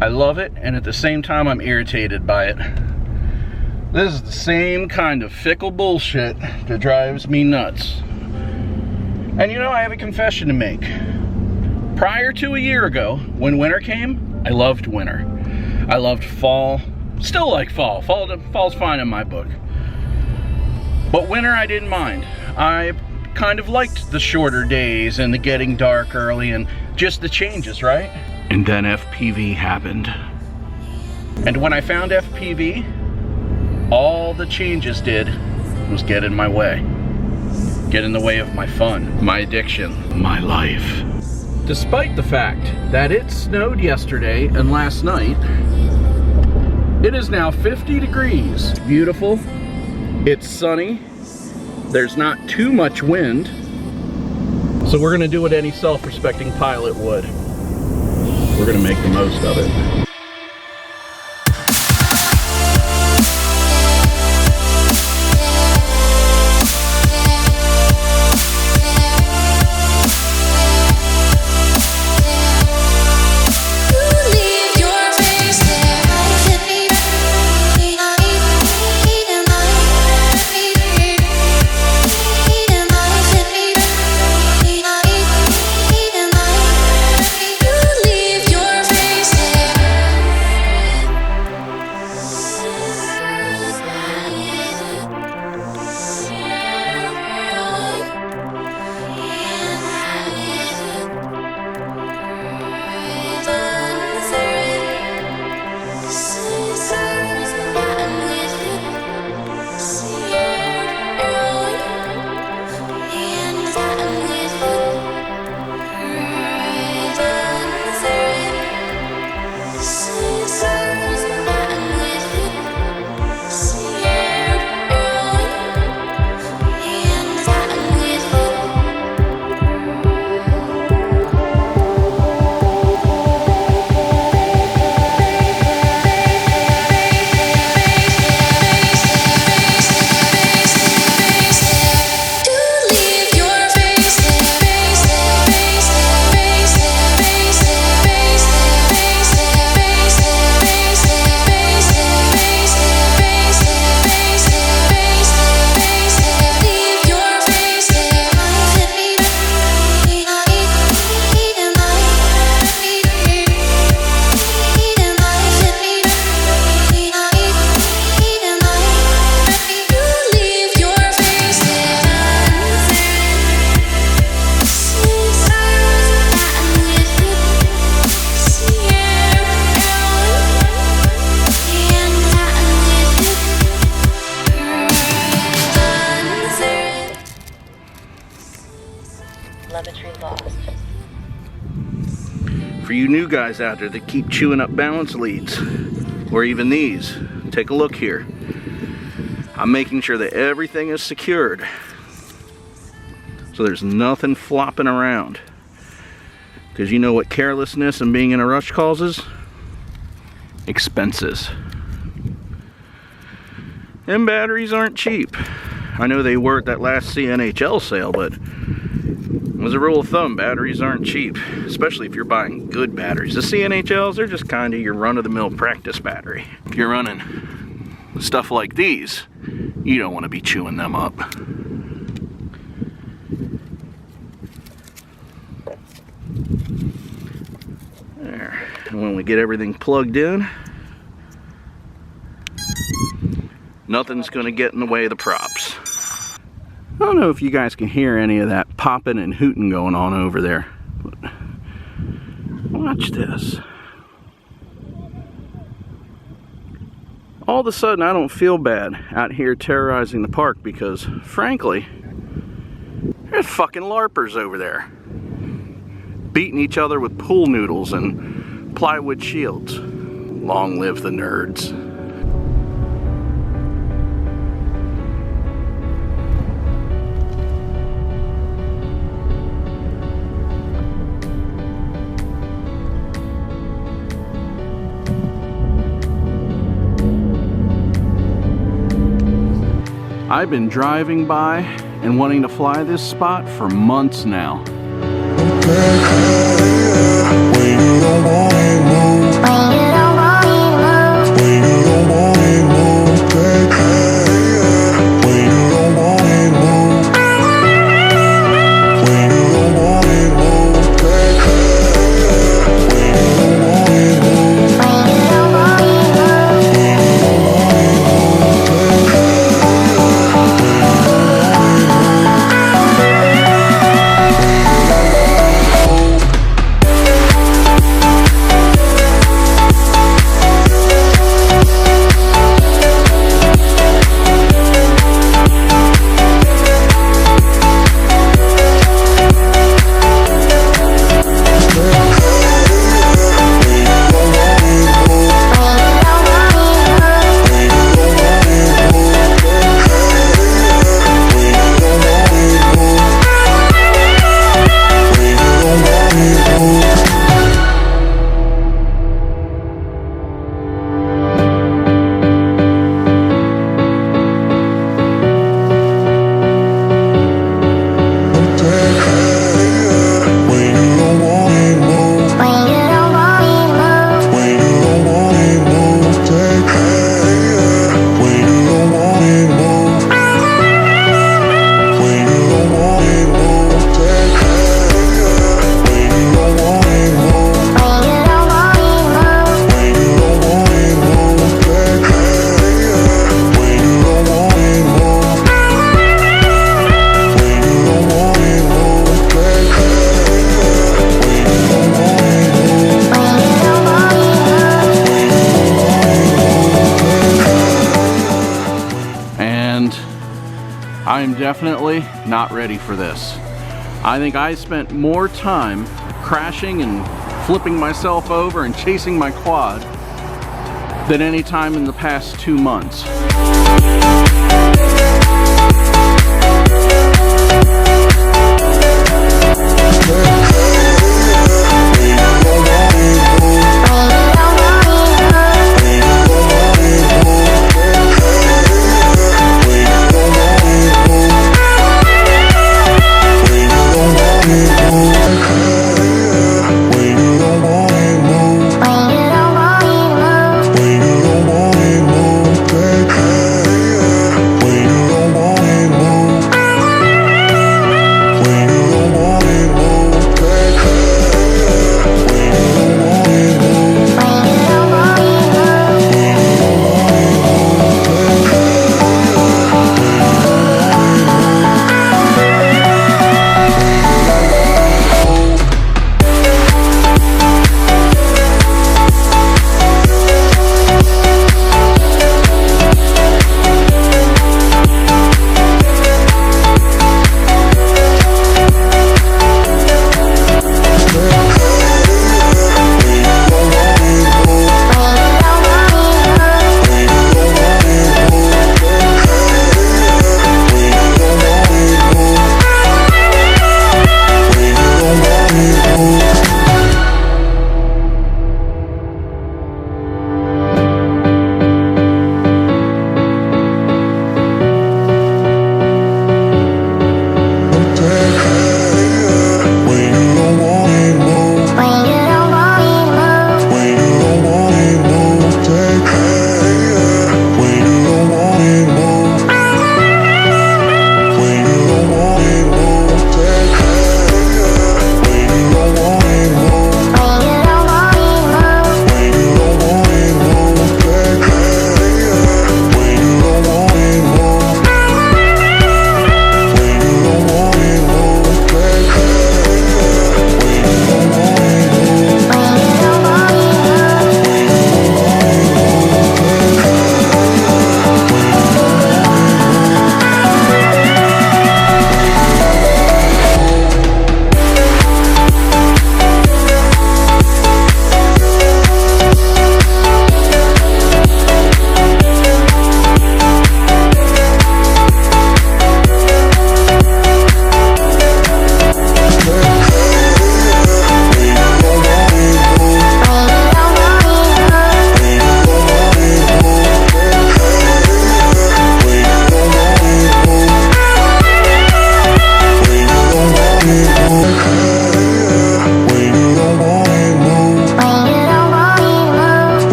I love it, and at the same time I'm irritated by it. This is the same kind of fickle bullshit that drives me nuts. And you know, I have a confession to make. Prior to a year ago, when winter came, I loved winter. I loved fall. Still like fall. Fall's fine in my book. But winter I didn't mind. I kind of liked the shorter days and the getting dark early and just the changes, right? And then FPV happened. And when I found FPV, all the changes did was get in my way. Get in the way of my fun, my addiction, my life. Despite the fact that it snowed yesterday and last night, it is now 50 degrees. Beautiful. It's sunny. There's not too much wind. So we're gonna do what any self-respecting pilot would. We're gonna make the most of it. For you new guys out there that keep chewing up balance leads, or even these, take a look here. I'm making sure that everything is secured, so there's nothing flopping around. Because you know what carelessness and being in a rush causes? Expenses. And batteries aren't cheap. I know they were at that last CNHL sale, but as a rule of thumb, batteries aren't cheap, especially if you're buying good batteries. The CNHLs, they're just kind of your run-of-the-mill practice battery. If you're running stuff like these, you don't want to be chewing them up. There. And when we get everything plugged in, nothing's going to get in the way of the props. I don't know if you guys can hear any of that popping and hooting going on over there, but watch this. All of a sudden I don't feel bad out here terrorizing the park because, frankly, there's fucking LARPers over there beating each other with pool noodles and plywood shields. Long live the nerds. I've been driving by and wanting to fly this spot for months now. definitely not ready for this. I think I spent more time crashing and flipping myself over and chasing my quad than any time in the past 2 months.